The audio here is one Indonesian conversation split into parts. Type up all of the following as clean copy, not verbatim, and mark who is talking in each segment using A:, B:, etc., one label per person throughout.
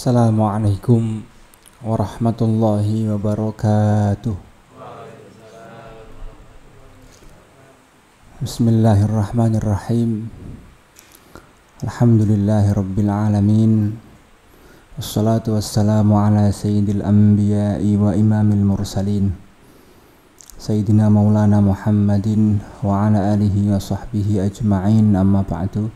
A: Assalamualaikum warahmatullahi wabarakatuh. Bismillahirrahmanirrahim. Alhamdulillahirabbil alamin. Wassalatu wassalamu ala sayyidil anbiya'i wa imamil mursalin. Sayyidina Maulana Muhammadin wa ala alihi wa sahbihi ajma'in, amma ba'du.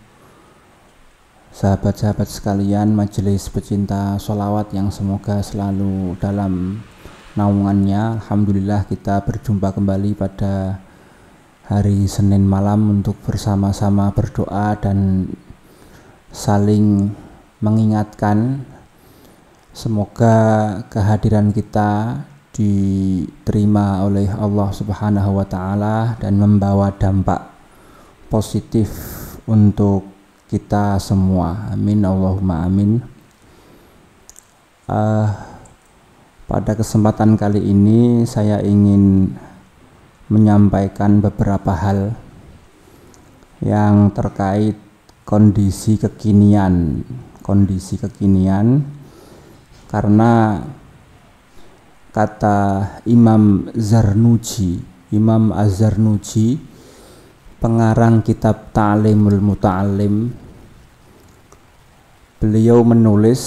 A: Sahabat-sahabat sekalian, majelis pecinta sholawat yang semoga selalu dalam naungannya. Alhamdulillah kita berjumpa kembali pada hari Senin malam untuk bersama-sama berdoa dan saling mengingatkan. Semoga kehadiran kita diterima oleh Allah Subhanahu wa Ta'ala dan membawa dampak positif untuk kita semua. Amin, Allahumma amin. Pada kesempatan kali ini saya ingin menyampaikan beberapa hal yang terkait kondisi kekinian, karena kata Imam Az-Zarnuji, pengarang kitab Ta'limul Muta'allim, beliau menulis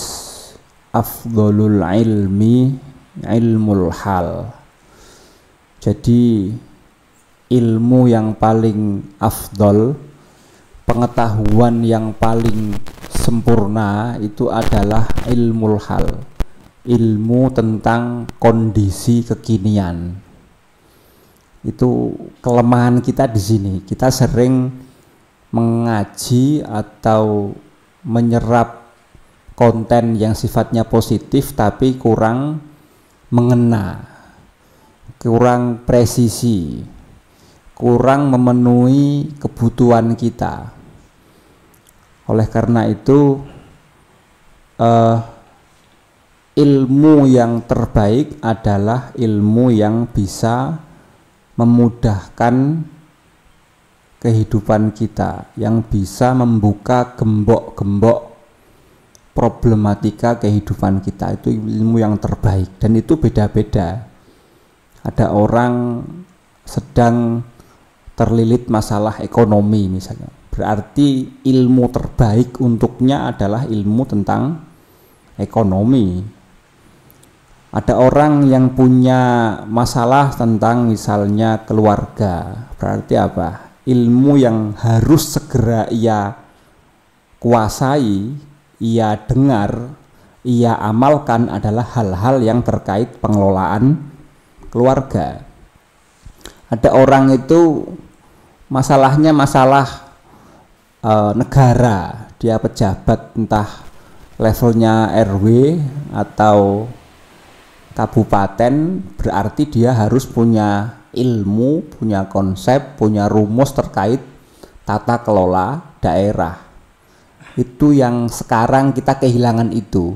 A: afdholul ilmi ilmul hal. Jadi ilmu yang paling afdol, pengetahuan yang paling sempurna itu adalah ilmul hal, ilmu tentang kondisi kekinian. Itu kelemahan kita di sini. Kita sering mengaji atau menyerap konten yang sifatnya positif tapi kurang mengena, kurang presisi, kurang memenuhi kebutuhan kita. Oleh karena itu ilmu yang terbaik adalah ilmu yang bisa memudahkan kehidupan kita, yang bisa membuka gembok-gembok problematika kehidupan kita. Itu ilmu yang terbaik, dan itu beda-beda. Ada orang sedang terlilit masalah ekonomi misalnya, berarti ilmu terbaik untuknya adalah ilmu tentang ekonomi. Ada orang yang punya masalah tentang misalnya keluarga, berarti apa? Ilmu yang harus segera ia kuasai, ia dengar, ia amalkan adalah hal-hal yang terkait pengelolaan keluarga. Ada orang itu masalahnya masalah negara, dia pejabat entah levelnya RW atau kabupaten, berarti dia harus punya ilmu, punya konsep, punya rumus terkait tata kelola daerah. Itu yang sekarang kita kehilangan itu.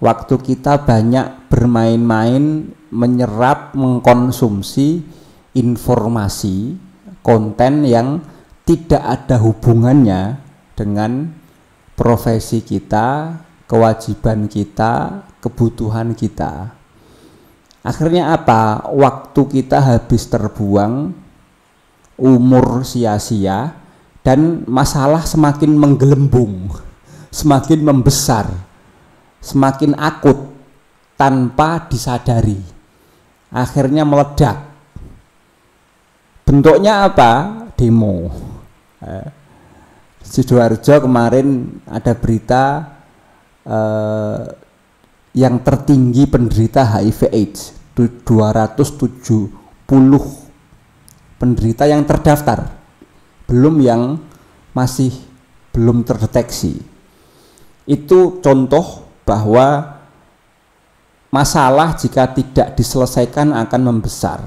A: Waktu kita banyak bermain-main, menyerap, mengkonsumsi informasi, konten yang tidak ada hubungannya dengan profesi kita, kewajiban kita, kebutuhan kita. Akhirnya apa? Waktu kita habis terbuang, umur sia-sia, dan masalah semakin menggelembung, semakin membesar, semakin akut tanpa disadari. Akhirnya meledak. Bentuknya apa? Demo. Sidoarjo kemarin ada berita yang tertinggi penderita HIV/AIDS, 270 penderita yang terdaftar, belum yang masih belum terdeteksi. Itu contoh bahwa masalah jika tidak diselesaikan akan membesar.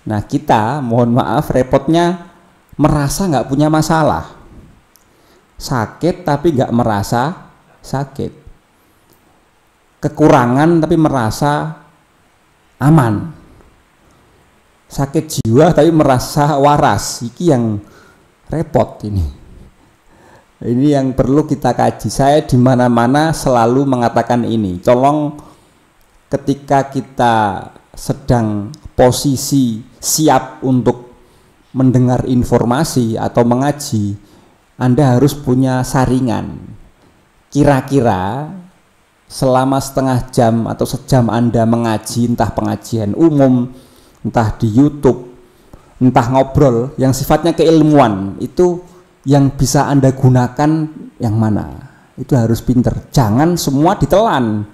A: Nah, kita mohon maaf repotnya merasa nggak punya masalah, sakit tapi nggak merasa sakit, kekurangan tapi merasa aman, sakit jiwa tapi merasa waras. Iki yang repot ini. Ini yang perlu kita kaji. Saya di mana-mana selalu mengatakan ini. Tolong ketika kita sedang posisi siap untuk mendengar informasi atau mengaji, Anda harus punya saringan. Kira-kira selama setengah jam atau sejam Anda mengaji, entah pengajian umum, entah di YouTube, entah ngobrol yang sifatnya keilmuan, itu yang bisa Anda gunakan yang mana? Itu harus pinter. Jangan semua ditelan.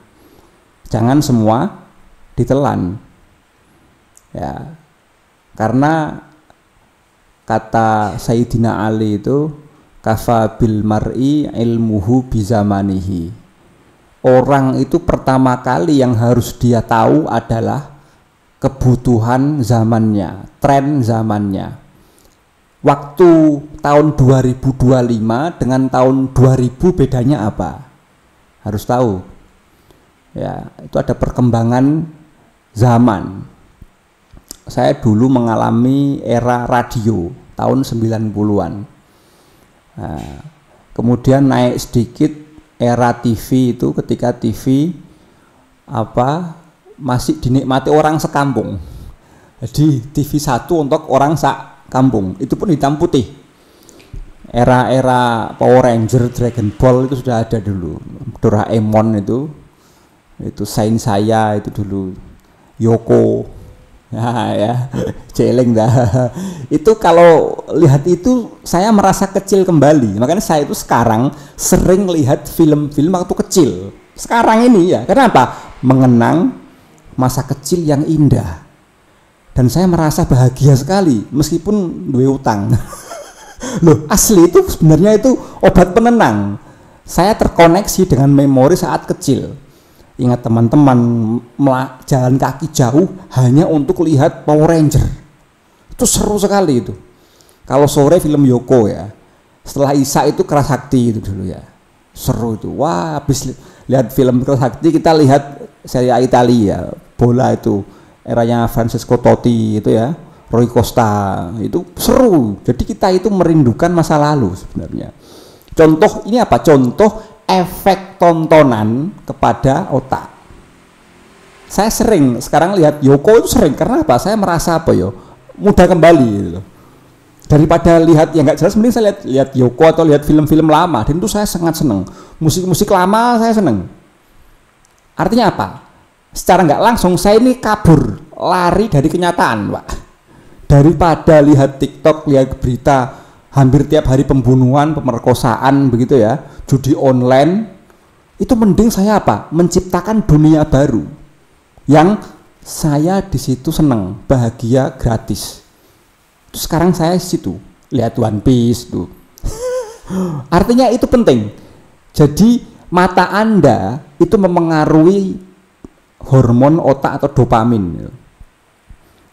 A: Jangan semua ditelan. Ya. Karena kata Sayyidina Ali itu kafa bil mar'i ilmuhu bizamanihi. Orang itu pertama kali yang harus dia tahu adalah kebutuhan zamannya, tren zamannya. Waktu tahun 2025 dengan tahun 2000 bedanya apa? Harus tahu. Ya, itu ada perkembangan zaman. Saya dulu mengalami era radio tahun 90-an. Nah, kemudian naik sedikit era TV itu ketika TV masih dinikmati orang sekampung. Jadi TV 1 untuk orang sak kampung, itu pun hitam putih. Era-era Power Ranger, Dragon Ball itu sudah ada dulu. Doraemon itu Sains saya itu dulu. Yoko, ya, celeng dah. Itu kalau lihat itu saya merasa kecil kembali. Makanya saya itu sekarang sering lihat film-film waktu kecil. Sekarang ini ya, kenapa? Mengenang masa kecil yang indah. Dan saya merasa bahagia sekali meskipun duwe utang. Loh, asli itu sebenarnya itu obat penenang. Saya terkoneksi dengan memori saat kecil. Ingat teman-teman jalan kaki jauh hanya untuk lihat Power Ranger. Itu seru sekali itu. Kalau sore film Yoko ya. Setelah Isya itu Keras Sakti itu dulu ya. Seru itu. Wah, habis lihat film Keras Sakti kita lihat Serie A Italia, bola itu. Eranya Francesco Totti itu ya, Rui Costa, itu seru. Jadi kita itu merindukan masa lalu sebenarnya. Contoh ini apa? Contoh efek tontonan kepada otak. Saya sering sekarang lihat Yoko itu sering karena apa? Saya merasa mudah kembali gitu. Daripada lihat yang nggak jelas, mending saya lihat Yoko atau lihat film-film lama. Dan itu saya sangat seneng. Musik-musik lama saya seneng. Artinya apa? Secara nggak langsung saya ini kabur, lari dari kenyataan, Pak. Daripada lihat TikTok, lihat berita hampir tiap hari pembunuhan, pemerkosaan begitu ya, judi online, itu mending saya apa? Menciptakan dunia baru yang saya di situ seneng, bahagia, gratis. Terus sekarang saya di situ lihat One Piece tuh. Artinya itu penting. Jadi mata Anda itu memengaruhi hormon otak atau dopamin.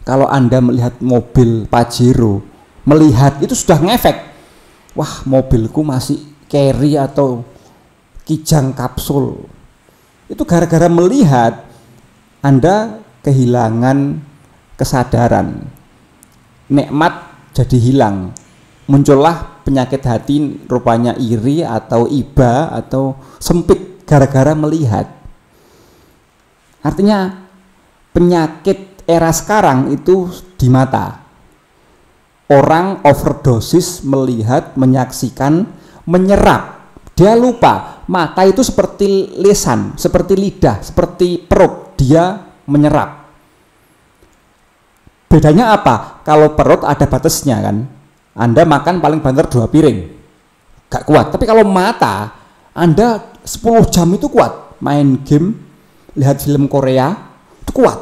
A: Kalau Anda melihat mobil Pajero, melihat itu sudah ngefek. Wah, mobilku masih carry atau kijang kapsul. Itu gara-gara melihat Anda kehilangan kesadaran. Nikmat jadi hilang. Muncullah penyakit hati rupanya iri atau iba atau sempit gara-gara melihat. Artinya penyakit era sekarang itu di mata. Orang overdosis melihat, menyaksikan, menyerap. Dia lupa mata itu seperti lisan, seperti lidah, seperti perut. Dia menyerap. Bedanya apa? Kalau perut ada batasnya kan. Anda makan paling banter 2 piring. Gak kuat. Tapi kalau mata, Anda 10 jam itu kuat. Main game, lihat film Korea, itu kuat.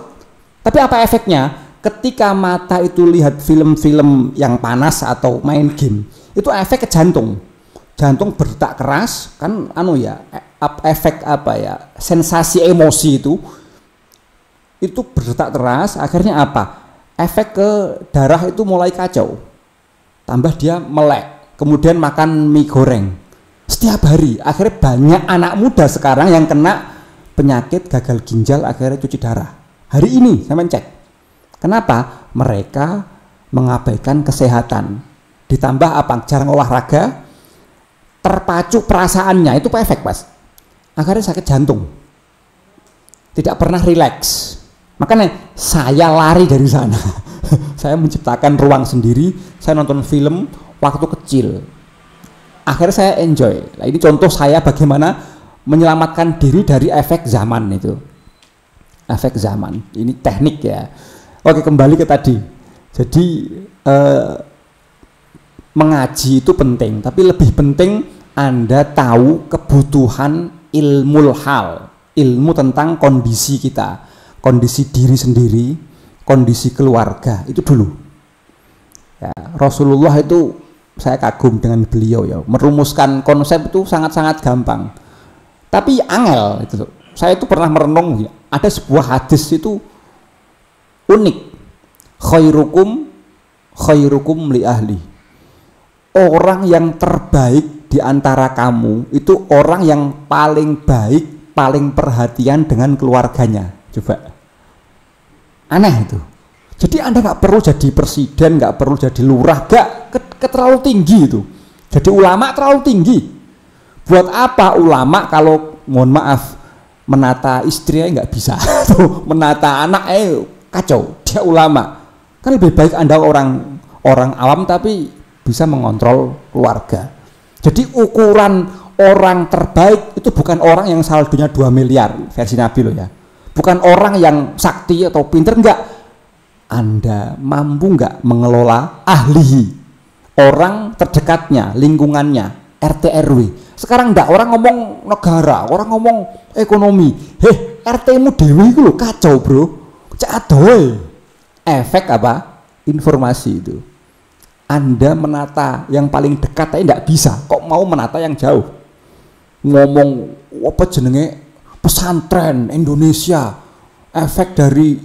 A: Tapi apa efeknya? Ketika mata itu lihat film-film yang panas atau main game, itu efek ke jantung. Jantung berdetak keras, kan efek sensasi emosi itu berdetak keras, akhirnya apa? Efek ke darah itu mulai kacau. Tambah dia melek, kemudian makan mie goreng setiap hari. Akhirnya banyak anak muda sekarang yang kena penyakit gagal ginjal, akhirnya cuci darah. Hari ini saya mencek. Kenapa? Mereka mengabaikan kesehatan. Ditambah apa? Jarang olahraga, terpacu perasaannya, itu efek Mas. Akhirnya sakit jantung, tidak pernah rileks. Makanya saya lari dari sana. Saya menciptakan ruang sendiri, saya nonton film waktu kecil. Akhirnya saya enjoy. Nah, ini contoh saya bagaimana menyelamatkan diri dari efek zaman itu. Efek zaman, ini teknik ya. Oke, kembali ke tadi. Jadi mengaji itu penting, tapi lebih penting Anda tahu kebutuhan ilmu hal, ilmu tentang kondisi kita, kondisi diri sendiri, kondisi keluarga, itu dulu. Ya, Rasulullah itu saya kagum dengan beliau ya, merumuskan konsep itu sangat-sangat gampang. Tapi angel itu. Saya itu pernah merenung ya, ada sebuah hadis itu unik. Khairukum li ahli. Orang yang terbaik di antara kamu itu orang yang paling baik, paling perhatian dengan keluarganya. Coba. Aneh itu. Jadi Anda nggak perlu jadi presiden, nggak perlu jadi lurah, nggak terlalu tinggi itu. Jadi ulama terlalu tinggi. Buat apa ulama kalau mohon maaf menata istrinya nggak bisa, menata anak kacau. Dia ulama. Kan lebih baik Anda orang awam tapi bisa mengontrol keluarga. Jadi ukuran orang terbaik itu bukan orang yang saldonya 2 miliar versi Nabi loh ya. Bukan orang yang sakti atau pinter, enggak. Anda mampu enggak mengelola ahli, orang terdekatnya, lingkungannya, RT RW. Sekarang enggak, orang ngomong negara, orang ngomong ekonomi. RT-mu dewe itu loh kacau bro. Cak adoy. Efek apa? Informasi itu. Anda menata yang paling dekat aja enggak bisa, kok mau menata yang jauh. Ngomong apa jenenge pesantren Indonesia, efek dari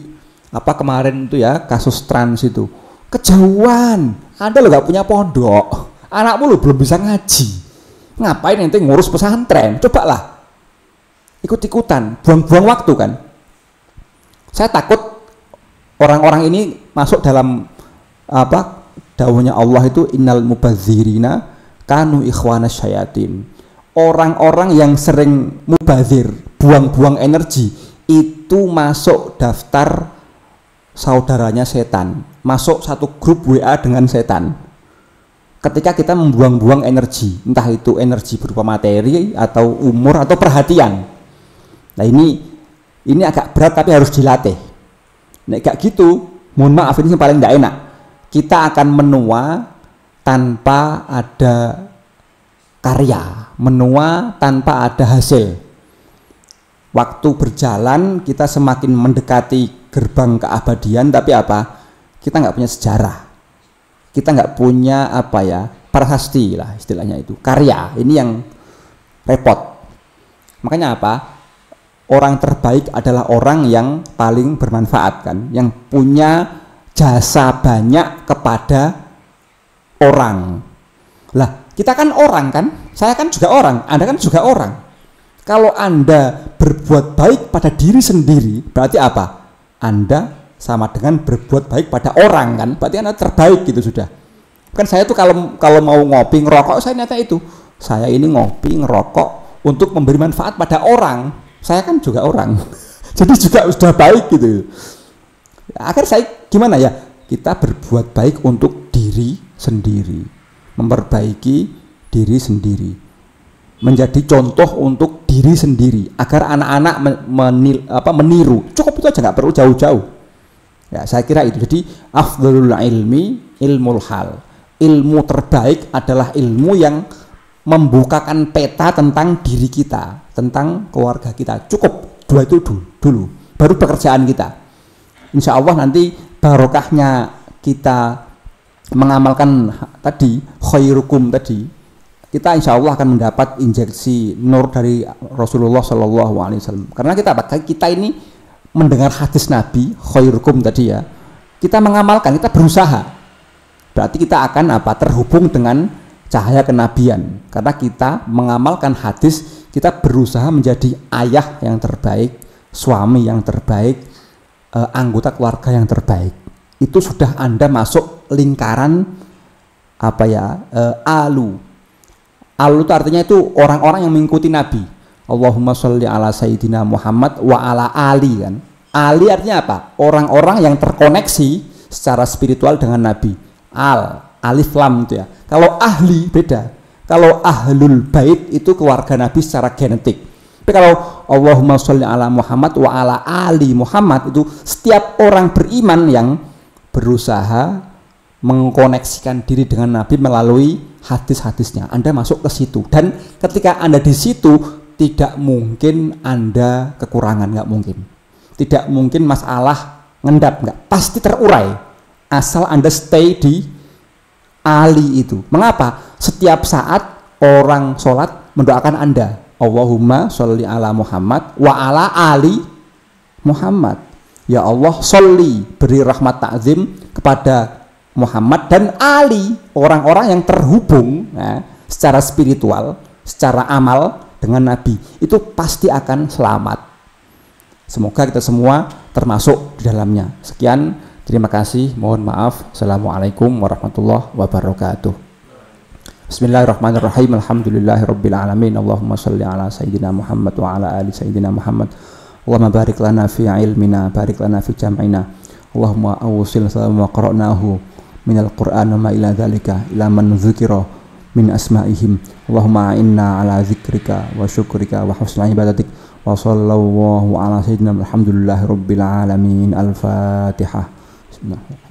A: apa kemarin itu ya, kasus trans itu kejauhan. Anda lo gak punya pondok, anakmu lo belum bisa ngaji, ngapain nanti ngurus pesantren? Cobalah ikut-ikutan, buang-buang waktu kan. Saya takut orang-orang ini masuk dalam apa dawuhnya Allah itu, innal mubadzirina kanu ikhwana syayatin. Orang-orang yang sering mubazir, buang-buang energi, itu masuk daftar saudaranya setan, masuk satu grup WA dengan setan. Ketika kita membuang-buang energi, entah itu energi berupa materi atau umur atau perhatian. Nah ini agak berat tapi harus dilatih. Nah kayak gitu, mohon maaf ini yang paling tidak enak. Kita akan menua tanpa ada karya, menua tanpa ada hasil. Waktu berjalan kita semakin mendekati gerbang keabadian, tapi apa? Kita nggak punya sejarah, kita nggak punya apa ya, prasasti lah istilahnya itu, karya. Ini yang repot. Makanya apa? Orang terbaik adalah orang yang paling bermanfaat kan, yang punya jasa banyak kepada orang. Lah, kita kan orang kan, saya kan juga orang, Anda kan juga orang. Kalau Anda berbuat baik pada diri sendiri, berarti apa? Anda sama dengan berbuat baik pada orang kan, berarti Anda terbaik gitu sudah. Kan saya tuh kalau mau ngopi ngerokok, saya nyata itu, saya ini ngopi ngerokok untuk memberi manfaat pada orang. Saya kan juga orang, jadi juga sudah baik gitu. Akhir saya gimana ya? Kita berbuat baik untuk diri sendiri, memperbaiki diri sendiri, menjadi contoh untuk diri sendiri, agar anak-anak meniru. Cukup itu aja, nggak perlu jauh-jauh. Ya, saya kira itu. Jadi afdhalul ilmi ilmul hal. Ilmu terbaik adalah ilmu yang membukakan peta tentang diri kita, tentang keluarga kita. Cukup dua itu dulu, baru pekerjaan kita. Insya Allah nanti barokahnya kita mengamalkan tadi khairukum tadi, kita insya Allah akan mendapat injeksi nur dari Rasulullah Shallallahu Alaihi Wasallam. Karena kita ini mendengar hadis Nabi khairukum tadi ya, kita mengamalkan, kita berusaha, berarti kita akan apa, terhubung dengan cahaya kenabian. Karena kita mengamalkan hadis, kita berusaha menjadi ayah yang terbaik, suami yang terbaik, anggota keluarga yang terbaik. Itu sudah Anda masuk lingkaran apa ya, Al itu artinya itu orang-orang yang mengikuti Nabi. Allahumma sholli ala sayyidina Muhammad wa ala ali kan. Ali artinya apa? Orang-orang yang terkoneksi secara spiritual dengan Nabi. Alif lam itu ya. Kalau ahli beda. Kalau ahlul bait itu keluarga Nabi secara genetik. Tapi kalau Allahumma sholli ala Muhammad wa ala ali Muhammad itu setiap orang beriman yang berusaha mengkoneksikan diri dengan Nabi melalui hadis-hadisnya. Anda masuk ke situ. Dan ketika Anda di situ tidak mungkin Anda kekurangan, nggak mungkin. Tidak mungkin masalah ngendap, nggak. Pasti terurai asal Anda stay di ali itu. Mengapa? Setiap saat orang sholat mendoakan Anda, Allahumma sholli ala Muhammad wa ala ali Muhammad. Ya Allah, sholli, beri rahmat ta'zim kepada Muhammad dan Ali, orang-orang yang terhubung ya, secara spiritual, secara amal dengan Nabi, itu pasti akan selamat. Semoga kita semua termasuk di dalamnya. Sekian, terima kasih, mohon maaf. Assalamualaikum warahmatullahi wabarakatuh. Bismillahirrahmanirrahim. Alhamdulillahirabbil alamin. Allahumma shalli ala sayyidina Muhammad wa ala ali sayyidina Muhammad. Allahumma barik lana fi ilmina, barik lana fi jam'ina. Allahumma awsil salama qara'nahu minal Qur'an wa ma ila dzalika ila man dzukira min asma'ihim. Allahumma inna ala dzikrika wa syukrika wa husni ibadatik. Wa sallallahu ala sayyidina alhamdulillahirabbil alamin. Al-Fatihah. Bismillah.